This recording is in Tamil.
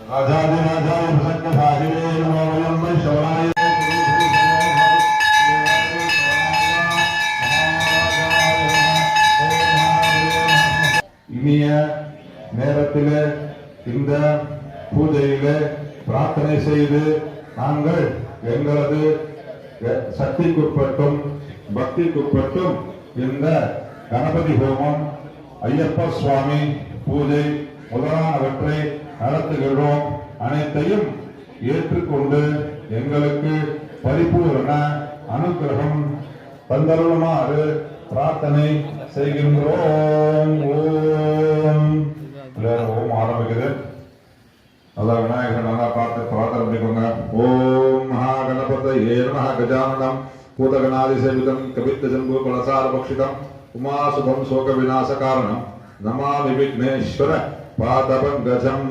राजाधिराजाय प्रसन्नभागिने नमो वयं शौराय இனிய நேரத்திலே இந்த பூஜையிலே பிரார்த்தனை செய்து நாங்கள் எங்களது சக்திக்குட்பட்டும் பக்திக்குட்பட்டும் இந்த கணபதி ஹோமம் ஐயப்ப சுவாமி பூஜை முதலானவற்றை நடத்துகிறோம். அனைத்தையும் ஏற்றுக்கொண்டு எங்களுக்கு பரிபூரண அனுகிரகம் தந்தருளுமாறு பிரார்த்தனை செய்கின்றோம். ஓம் ஆரம்பிக்குது. நல்லா விநாயகர் நல்லா பார்த்து பிரார்த்தனை பண்ணிக்கோங்க. ஓம் மகாகணபதயே நமः. கஜானனம் பூதகணாதிசேவிதம் கபித்த ஜம்பு கலசார பக்ஷிதம் உமாசுபம் சோக விநாச காரணம் நமாமி விக்னேஸ்வர பாதபங்கஜம்.